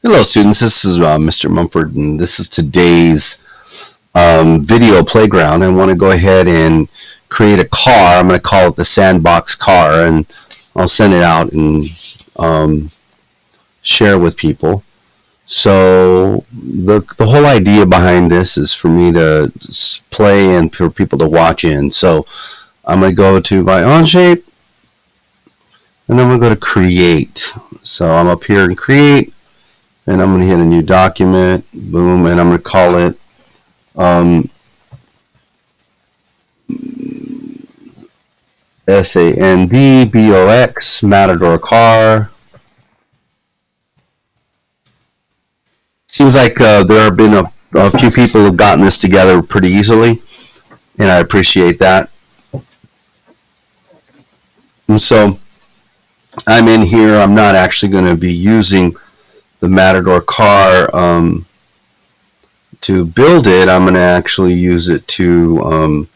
Hello students, this is Mr. Mumford, and this is today's video playground. I want to go ahead and create a car. I'm going to call it the Sandbox car, and I'll send it out and share with people. So the whole idea behind this is for me to play and for people to watch in. So I'm going to go to my Onshape, and then I'm going to go to create. So I'm up here in create, and I'm going to hit a new document, boom, and I'm going to call it SANDBOX Matador car. Seems like there have been a few people who've gotten this together pretty easily, and I appreciate that. And so I'm in here. I'm not actually going to be using the Matador car to build it. I'm going to actually use it to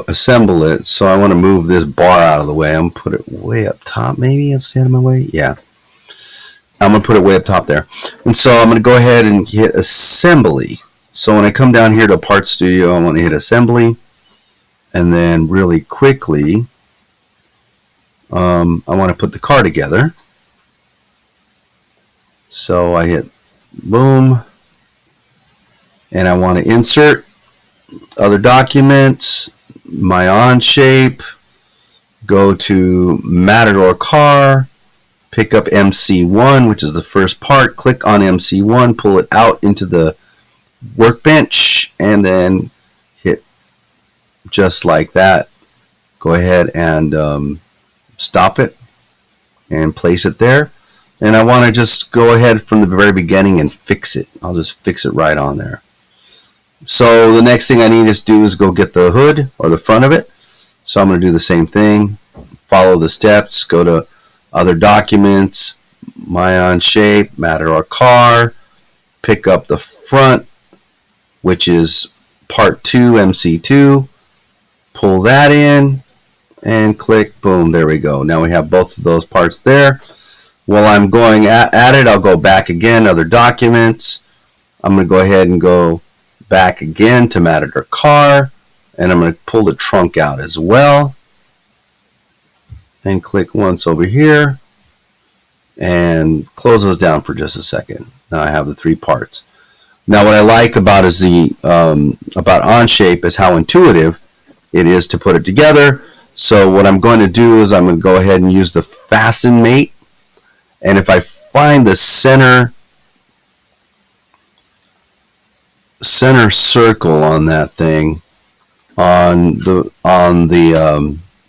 assemble it. So I want to move this bar out of the way. I'm going to put it way up top, maybe instead of my way. Yeah, I'm going to put it way up top there. And so I'm going to go ahead and hit assembly. So when I come down here to Part Studio, I want to hit assembly, and then really quickly I want to put the car together. So I hit boom, and I want to insert other documents, my Onshape, go to Matador car, pick up MC1, which is the first part, click on MC1, pull it out into the workbench, and then hit just like that. Go ahead and stop it and place it there. And I want to just go ahead from the very beginning and fix it. I'll just fix it right on there. So the next thing I need to do is go get the hood or the front of it. So I'm going to do the same thing. Follow the steps. Go to other documents, my Onshape, Matador car. Pick up the front, which is part 2, MC2. Pull that in and click. Boom. There we go. Now we have both of those parts there. While I'm going at it, I'll go back again, other documents. I'm going to go ahead and go back again to Matador car, and I'm going to pull the trunk out as well. And click once over here, and close those down for just a second. Now I have the 3 parts. Now what I like about is about Onshape is how intuitive it is to put it together. So what I'm going to do is I'm going to go ahead and use the fasten mate. And if I find the center circle on that thing, on the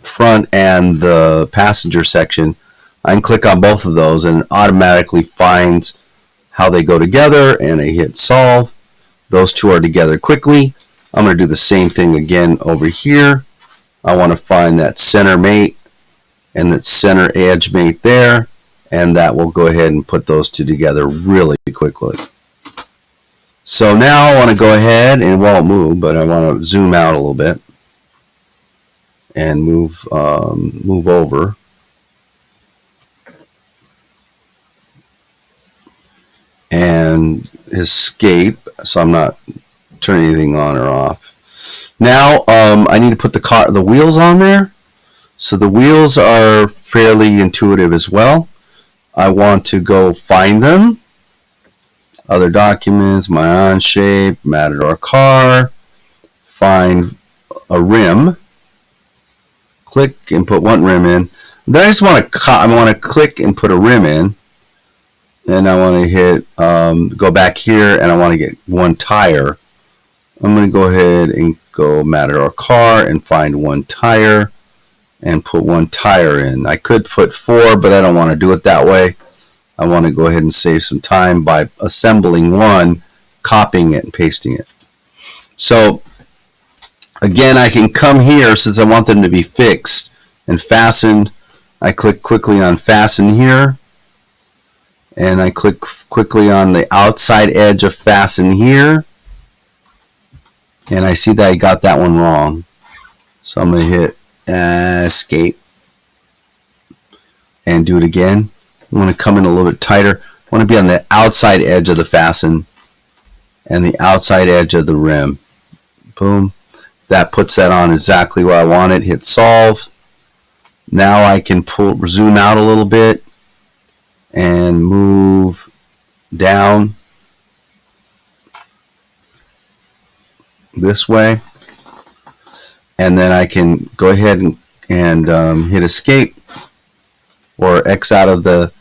front and the passenger section, I can click on both of those, and it automatically finds how they go together, and I hit solve. Those two are together quickly. I'm going to do the same thing again over here. I want to find that center mate and that center edge mate there, and that will go ahead and put those two together really quickly. So now I want to go ahead and, well, move, but I want to zoom out a little bit and move over. And escape, so I'm not turning anything on or off. Now I need to put the wheels on there. So the wheels are fairly intuitive as well. I want to go find them. Other documents, my Onshape, Matador car, find a rim, click and put one rim in. Then I just want to click and put a rim in, and I want to hit go back here, and I want to get one tire. I'm going to go ahead and go Matador car and find one tire and put one tire in. I could put 4, but I don't want to do it that way. I want to go ahead and save some time by assembling one, copying it, and pasting it. So again, I can come here, since I want them to be fixed and fastened. I click quickly on fasten here, and I click quickly on the outside edge of fasten here, and I see that I got that one wrong. So I'm going to hit escape. and do it again. I want to come in a little bit tighter. I want to be on the outside edge of the fasten and the outside edge of the rim. Boom. That puts that on exactly where I want it. Hit solve. Now I can zoom out a little bit and move down this way. And then I can go ahead and hit escape or X out of the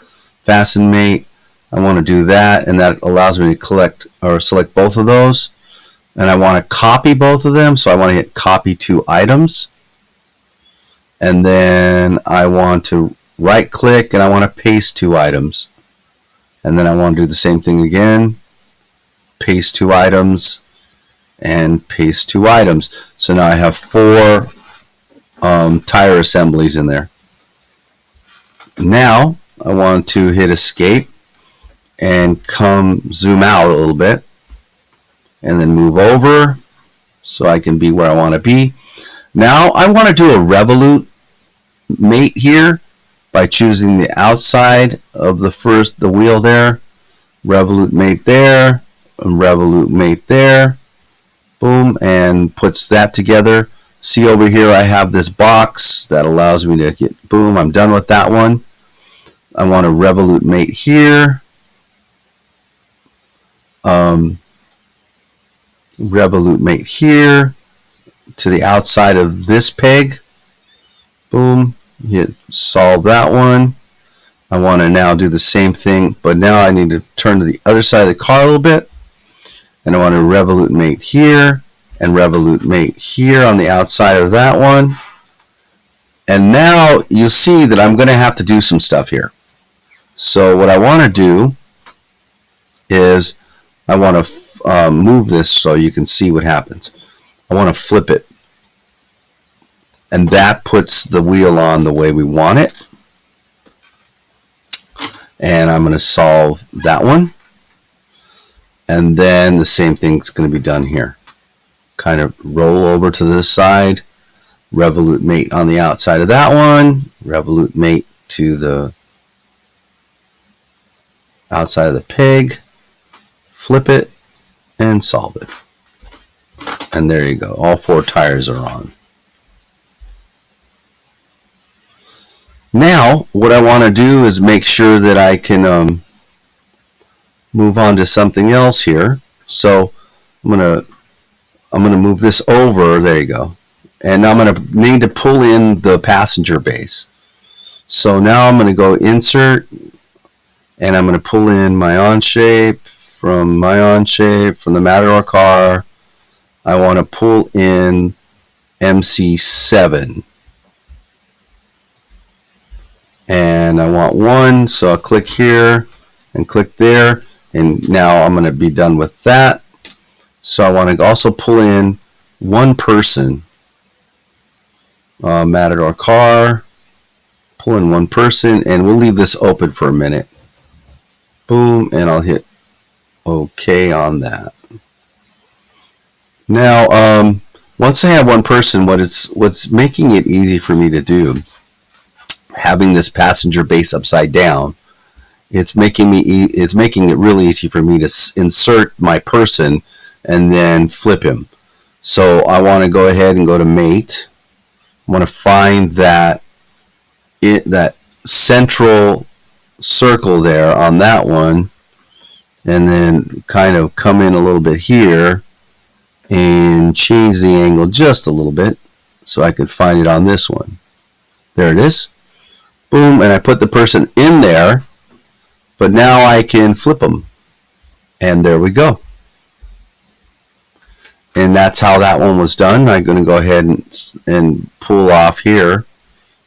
fasten mate. I want to do that, and that allows me to select both of those. And I want to copy both of them, so I want to hit copy to items. And then I want to right click and I want to paste two items. And then I want to do the same thing again. Paste two items and paste two items. So now I have 4 tire assemblies in there. Now I want to hit escape and zoom out a little bit and then move over so I can be where I want to be. Now I want to do a revolute mate here by choosing the outside of the wheel there, revolute mate there, and revolute mate there. Boom, and puts that together. See over here I have this box that allows me to get, boom, I'm done with that one. I want a revolute mate here. Revolute mate here to the outside of this peg. Boom, hit solve that one. I want to now do the same thing, but now I need to turn to the other side of the car a little bit. And I want a revolute mate here and revolute mate here on the outside of that one. And now you'll see that I'm going to have to do some stuff here. So what I want to do is I want to move this so you can see what happens. I want to flip it. And that puts the wheel on the way we want it. And I'm going to solve that one. And then the same thing's going to be done here. Kind of roll over to this side. Revolute mate on the outside of that one. Revolute mate to the outside of the peg. Flip it and solve it. And there you go. All 4 tires are on. Now, what I want to do is make sure that I can move on to something else here. So I'm gonna move this over. There you go. And I'm gonna need to pull in the passenger base. So now I'm gonna go insert, and I'm gonna pull in my on shape from the Matador car. I want to pull in MC7. And I want 1, so I'll click here and click there, and now I'm going to be done with that. So I want to also pull in 1 person, Matador car, pull in 1 person, and we'll leave this open for a minute. Boom, and I'll hit OK on that. Now, once I have 1 person, what's making it easy for me to do, having this passenger base upside down, it's making it really easy for me to insert my person and then flip him. So I want to go ahead and go to mate. I want to find that central circle there on that one, and then kind of come in a little bit here and change the angle just a little bit so I could find it on this one. There it is. Boom, and I put the person in there, but now I can flip them. And there we go. And that's how that one was done. I'm going to go ahead and pull off here.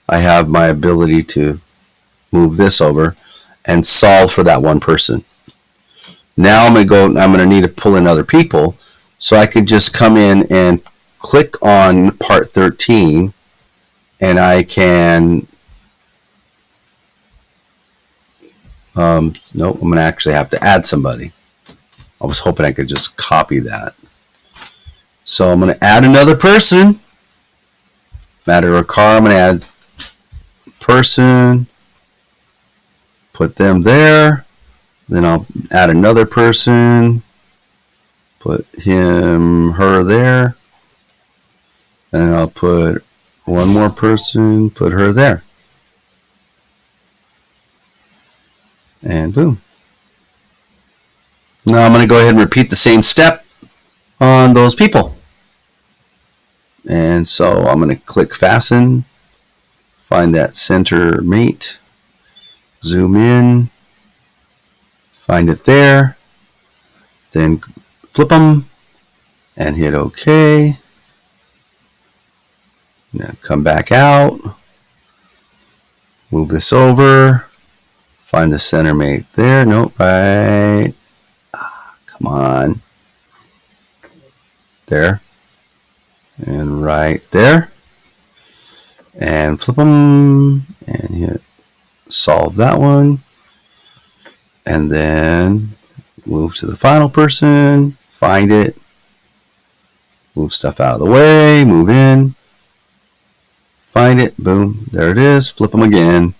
I have my ability to move this over and solve for that 1 person. Now I'm going to need to pull in other people. So I could just come in and click on part 13, and I can no, I'm going to actually have to add somebody. I was hoping I could just copy that. So I'm going to add another person. Matador car, I'm going to add person. put them there. Then I'll add another person, put him, her there. And I'll put one more person, put her there. And boom. Now I'm going to go ahead and repeat the same step on those people. And so I'm going to click fasten, find that center mate, zoom in, find it there, then flip them and hit OK. Now come back out, move this over, find the center mate there. Nope, right. Come on. There. And right there. And flip them and hit solve that one. And then move to the final person, find it, move stuff out of the way, move in, find it, boom, there it is, flip them again,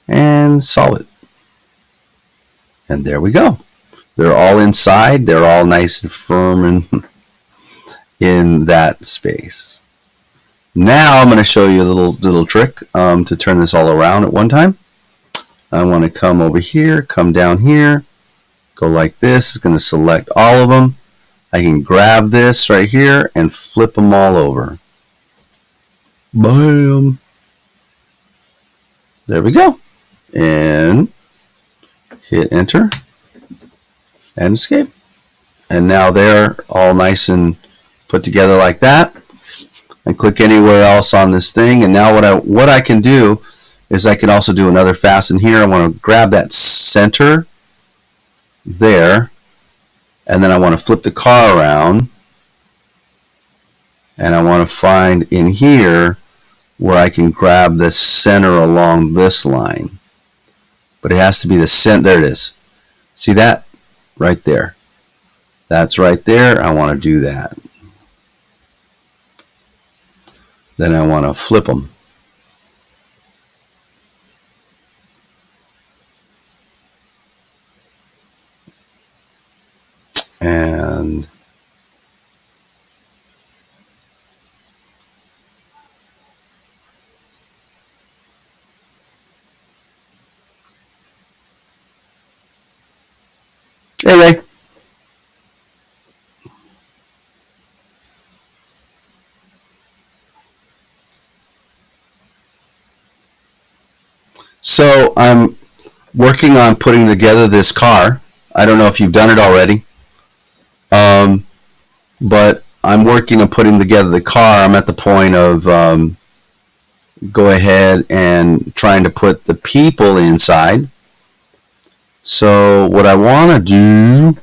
and solve it. And there we go. They're all inside, they're all nice and firm and in that space. Now I'm going to show you a little trick to turn this all around at one time. I want to come over here, come down here, go like this. It's going to select all of them. I can grab this right here and flip them all over. Bam! There we go. And hit enter and escape. And now they're all nice and put together like that. And click anywhere else on this thing. And now what I can do is I can also do another fasten here. I want to grab that center there, and then I want to flip the car around, and I want to find in here where I can grab the center along this line. But it has to be the center. There it is. See that? Right there. That's right there. I want to do that. Then I want to flip them. And anyway, so I'm working on putting together this car. I don't know if you've done it already. But I'm working on putting together the car. I'm at the point of go ahead and trying to put the people inside. So what I want to do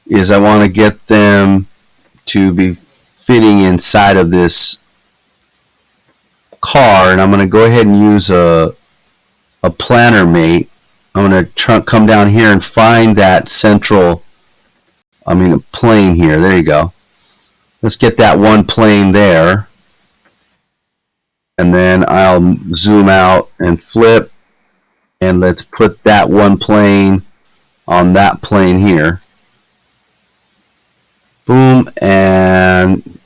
is I want to get them to be fitting inside of this car, and I'm going to go ahead and use a planner mate. I'm going to come down here and find that central, a plane here. There you go. Let's get that one plane there. And then I'll zoom out and flip. And let's put that one plane on that plane here. Boom. And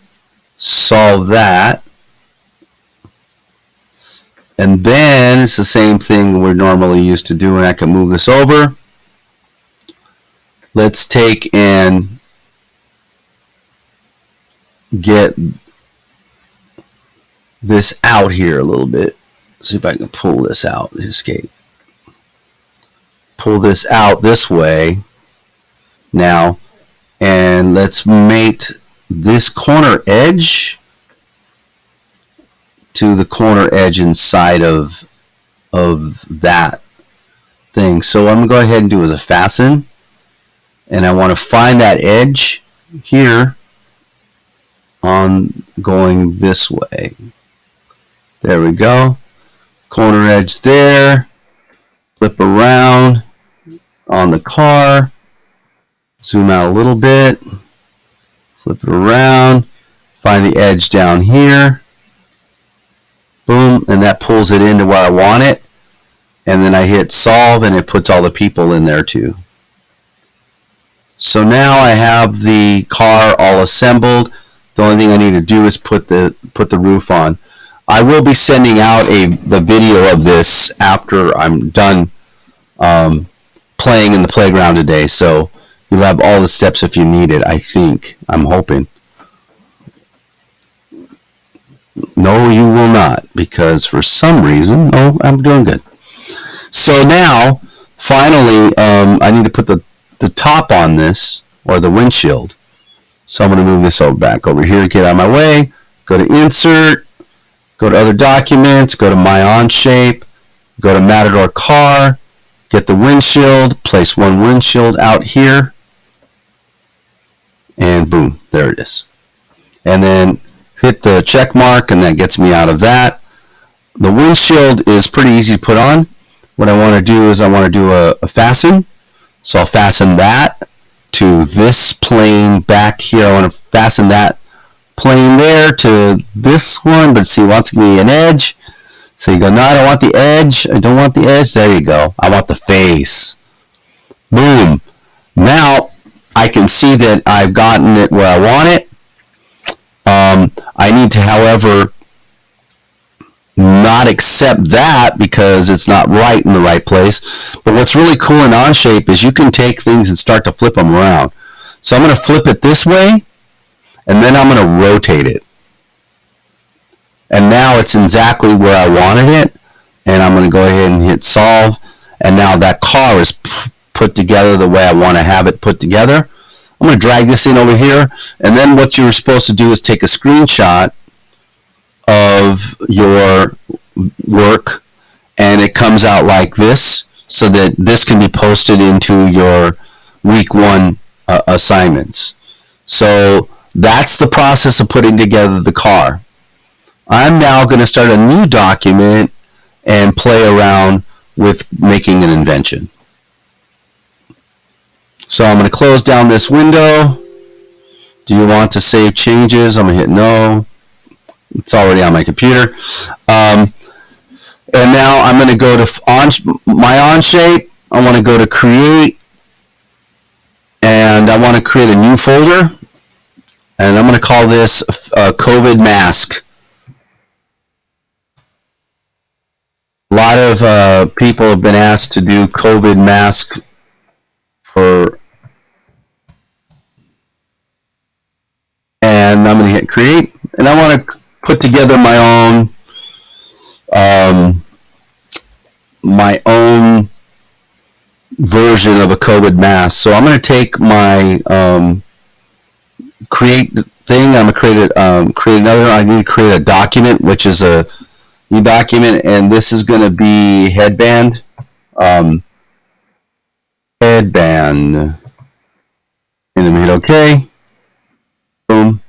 solve that. And then it's the same thing we're normally used to doing. I can move this over. Let's take and get this out here a little bit. See if I can pull this out. Escape. Pull this out this way now, and let's mate this corner edge to the corner edge inside of that thing. So what I'm going to go ahead and do is a fasten, and I want to find that edge here on going this way. There we go. Corner edge there. Flip around on the car. Zoom out a little bit. Flip it around. Find the edge down here. Boom. And that pulls it into where I want it. and then I hit solve, and it puts all the people in there too. So now I have the car all assembled. The only thing I need to do is put the roof on. I will be sending out the video of this after I'm done playing in the playground today, so you'll have all the steps if you need it, I think. I'm hoping. No, you will not, because for some reason, no, I'm doing good. So now, finally, I need to put the top on this, or the windshield. So I'm going to move this back over here, get out of my way, go to Insert, go to Other Documents, go to My Onshape, go to Matador Car, get the windshield, place one windshield out here, and boom, there it is. And then hit the check mark, and that gets me out of that. The windshield is pretty easy to put on. What I want to do is I want to do a fasten. So I'll fasten that to this plane back here. I want to fasten that plane there to this one, but see, it wants to give me an edge. So you go, no, I don't want the edge. I don't want the edge. There you go. I want the face. Boom. Now I can see that I've gotten it where I want it. I need to, however, not accept that because it's not right in the right place. But what's really cool in Onshape is you can take things and start to flip them around. So I'm going to flip it this way, and then I'm going to rotate it. And now it's exactly where I wanted it, and I'm going to go ahead and hit solve, and now that car is put together the way I want to have it put together. I'm going to drag this in over here, and then what you're supposed to do is take a screenshot of your work, and it comes out like this, so that this can be posted into your week 1 assignments. So that's the process of putting together the car. I'm now going to start a new document and play around with making an invention. So I'm going to close down this window. Do you want to save changes? I'm going to hit no. It's already on my computer. And now I'm going to go to my Onshape. I want to go to create. And I want to create a new folder. And I'm going to call this COVID mask. A lot of people have been asked to do COVID mask and I'm going to hit create, and I want to put together my own version of a COVID mask. So I'm going to take my create thing. I'm going to create another. I need to create a document, which is a new document, and this is going to be headband. Headband, and then hit OK. Boom.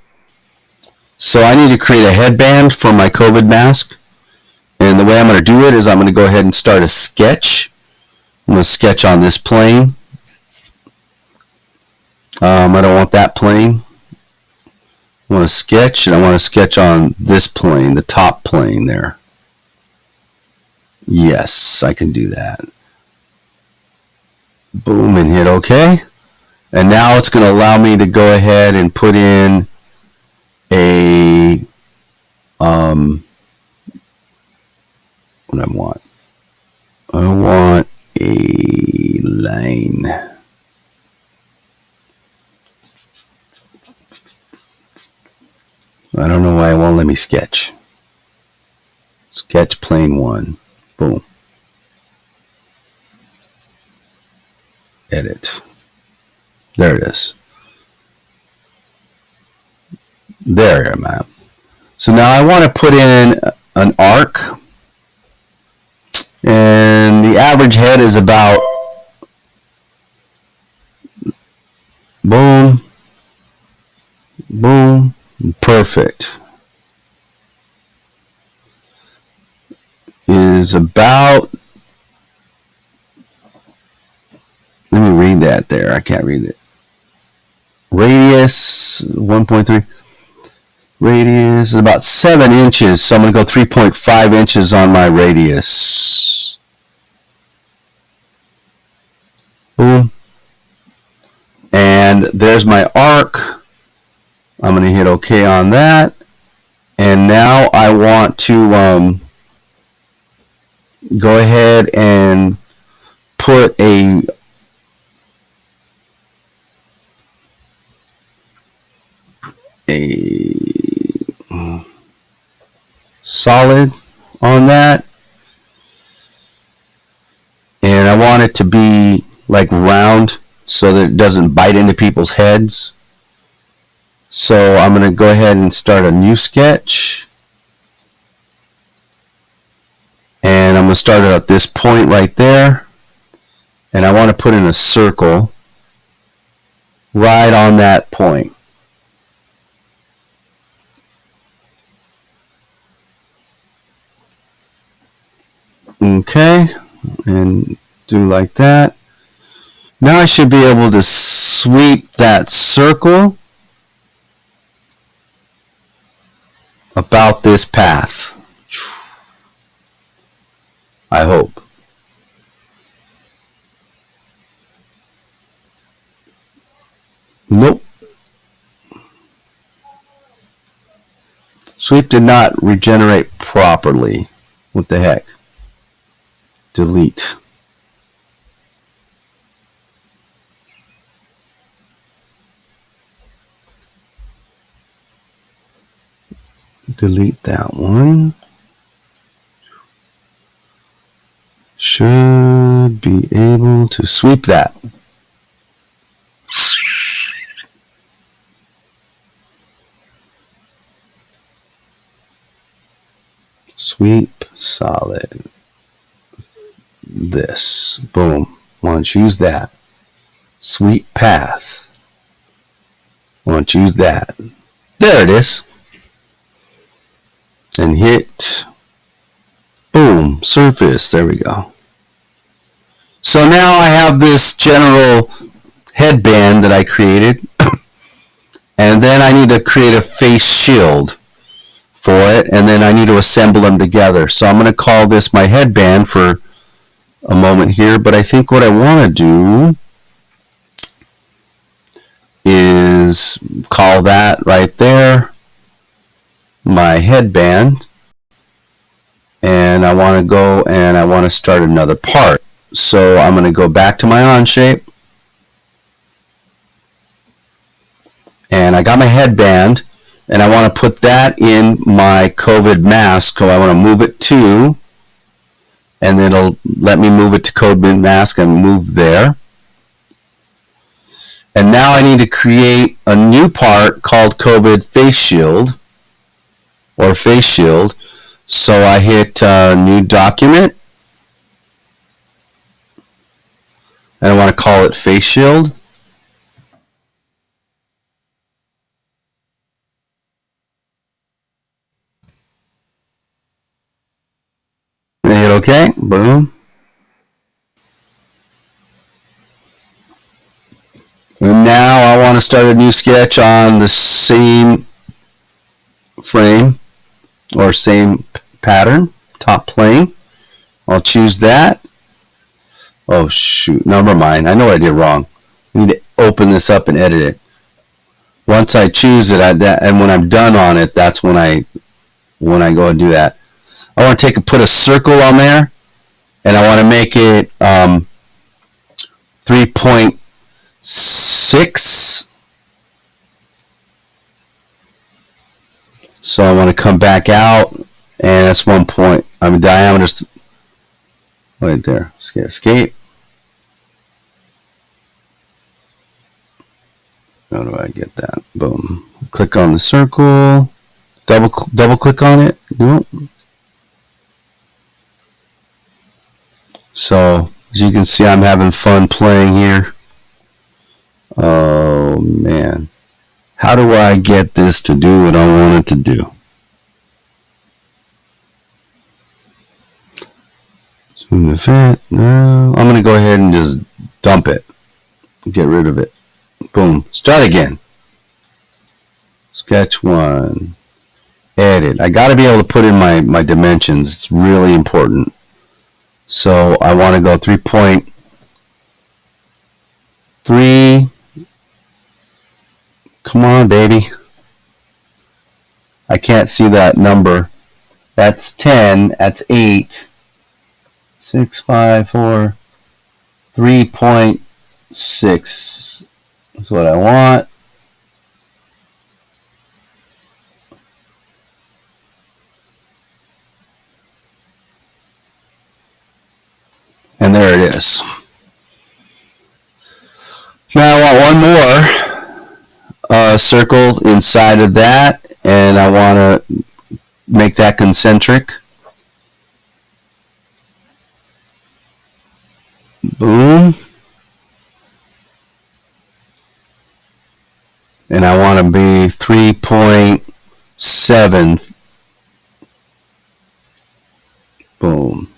So I need to create a headband for my COVID mask, and the way I'm going to do it is I'm going to go ahead and start a sketch. I'm going to sketch on this plane. I don't want that plane. I want to sketch, and I want to sketch on this plane, the top plane there. Yes, I can do that. Boom, and hit OK. And now it's going to allow me to go ahead and put in a what I want. I want a line. I don't know why it won't let me sketch. Sketch plane 1. Boom. Edit. There it is. There I'm at. So now I want to put in an arc, and the average head is about boom, boom, perfect. Is about, let me read that there. I can't read it. Radius 1.3. Radius is about 7 inches. So I'm going to go 3.5 inches on my radius. Boom. And there's my arc. I'm going to hit OK on that. And now I want to go ahead and put a solid on that. And I want it to be like round so that it doesn't bite into people's heads. So I'm going to go ahead and start a new sketch. And I'm going to start it at this point right there. And I want to put in a circle right on that point. Okay, and do like that. Now I should be able to sweep that circle about this path. I hope. Nope. Sweep did not regenerate properly. What the heck? Delete. Delete that one. Should be able to sweep that. Sweep solid. This. Boom. Want to choose that. Sweep path. Want to choose that. There it is. And hit. Boom. Surface. There we go. So now I have this general headband that I created. And then I need to create a face shield for it. And then I need to assemble them together. So I'm going to call this my headband for a moment here. But I think what I want to do is call that right there my headband. And I want to go and I want to start another part. So I'm going to go back to my on shape. And I got my headband. And I want to put that in my COVID mask. So I want to move it to. And then it'll let me move it to COVID mask and move there. And now I need to create a new part called COVID face shield. Or face shield. So I hit new document. And I want to call it face shield. And I hit OK. Boom. And now I want to start a new sketch on the same frame or same pattern, top plane. I'll choose that. Oh shoot, never mind. I know what I did wrong. I need to open this up and edit it. Once I choose it, and when I'm done on it, that's when I go and do that. I want to put a circle on there, and I want to make it 3.6. So I want to come back out, and that's 1 point. Diameter right there. Escape. How do I get that? Boom. Click on the circle. Double click on it. Nope. So as you can see, I'm having fun playing here. Oh man. How do I get this to do what I want it to do? Zoom the fit. No. I'm going to go ahead and just dump it. Get rid of it. Boom. Start again. Sketch 1. Edit. I got to be able to put in my dimensions. It's really important. So I want to go 3.6 3. Come on, baby. I can't see that number. That's 10. That's 8. 6, 5, 4, 3.6 is what I want. And there it is. Now I want one more circle inside of that, and I want to make that concentric. Boom. And I want to be 3.7. Boom.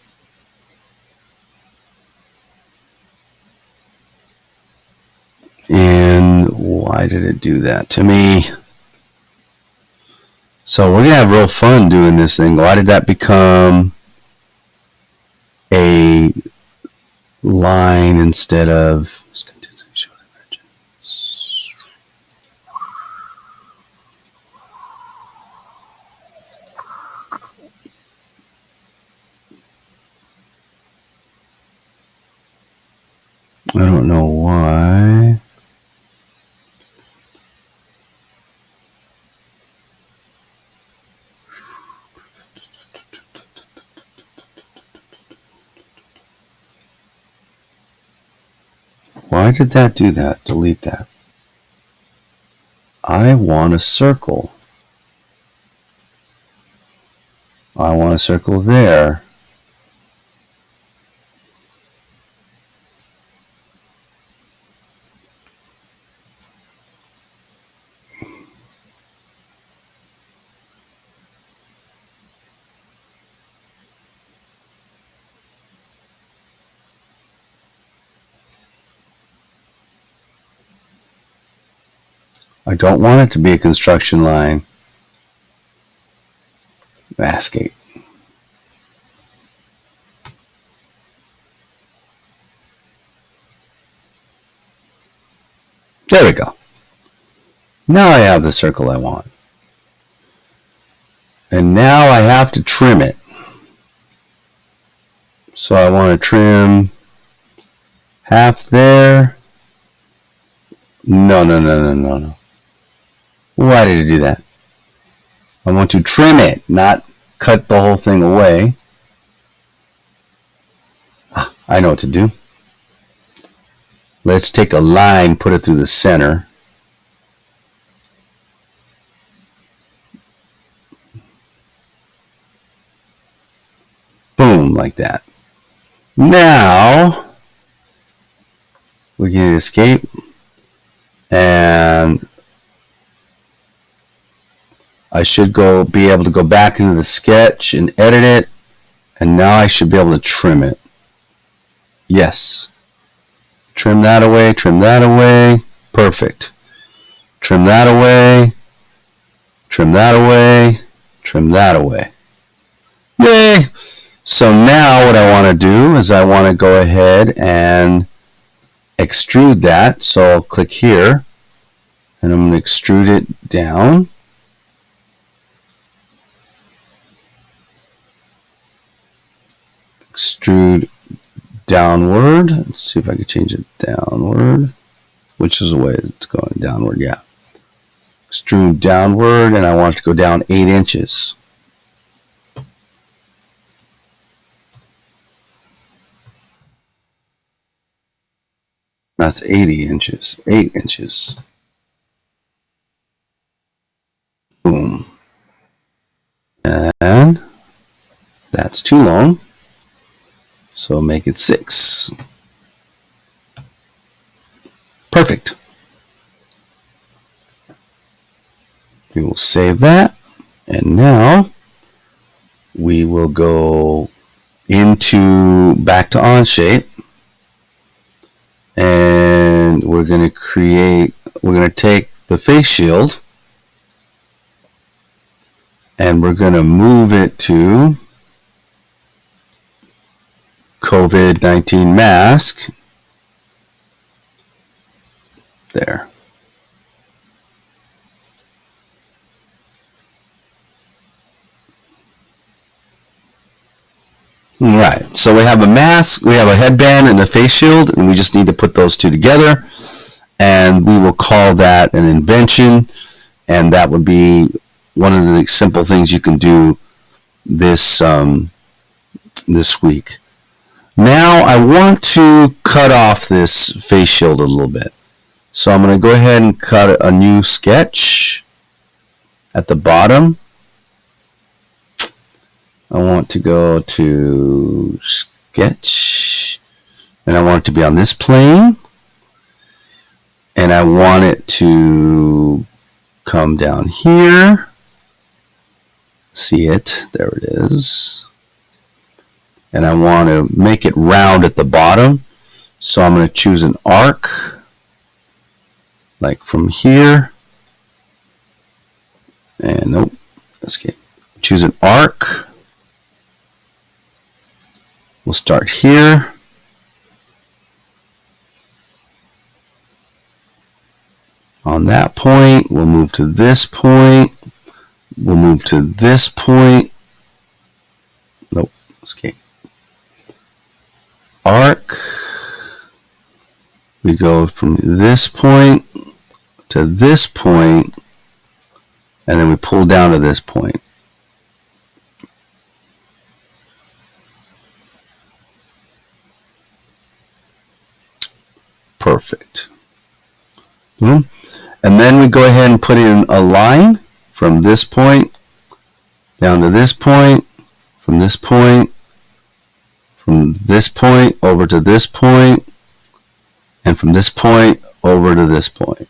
And why did it do that to me? So we're going to have real fun doing this thing. Why did that become a line instead of... I don't know why. Why did that do that? Delete that. I want a circle. I want a circle there. I don't want it to be a construction line. Mascate. There we go. Now I have the circle I want. And now I have to trim it. So I want to trim half there. No. Why did it do that? I want to trim it, not cut the whole thing away. I know what to do. Let's take a line, put it through the center. Boom, like that. Now, we can escape. And I should be able to go back into the sketch and edit it. And now I should be able to trim it. Yes. Trim that away, trim that away. Perfect. Trim that away. Trim that away. Trim that away. Yay! So now what I want to do is I want to go ahead and extrude that. So I'll click here and I'm going to extrude it down. Extrude downward. Let's see if I can change it downward. Which is the way it's going? Downward, yeah. Extrude downward, and I want it to go down 8 inches. That's 80 inches. 8 inches. Boom. And that's too long. So make it 6. Perfect. We will save that. And now we will go back to Onshape. And we're going to take the face shield and we're going to move it to COVID-19 mask. there. Right, so we have a mask, we have a headband and a face shield, and we just need to put those two together, and we will call that an invention, and that would be one of the simple things you can do this this week. Now I want to cut off this face shield a little bit, so I'm going to go ahead and cut a new sketch at the bottom. I want to go to sketch, and I want it to be on this plane, and I want it to come down here. See it, there it is. And I want to make it round at the bottom, so I'm going to choose an arc, like from here, and nope, escape. Choose an arc. We'll start here. On that point, we'll move to this point. We'll move to this point. Nope, escape. Arc. We go from this point to this point, and then we pull down to this point. Perfect. And then we go ahead and put in a line from this point down to this point, from this point over to this point, and from this point over to this point.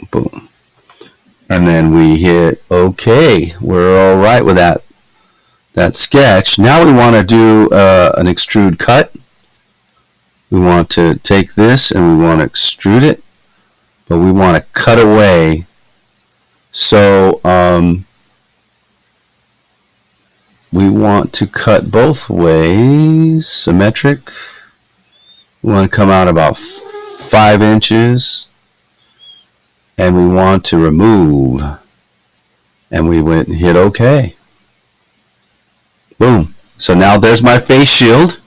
Boom. And then we hit OK. We're all right with that sketch. Now we want to do an extrude cut. We want to take this and we want to extrude it, but we want to cut away. So we want to cut both ways, symmetric. We want to come out about 5 inches, and we want to remove, and we went and hit OK. Boom. So now there's my face shield.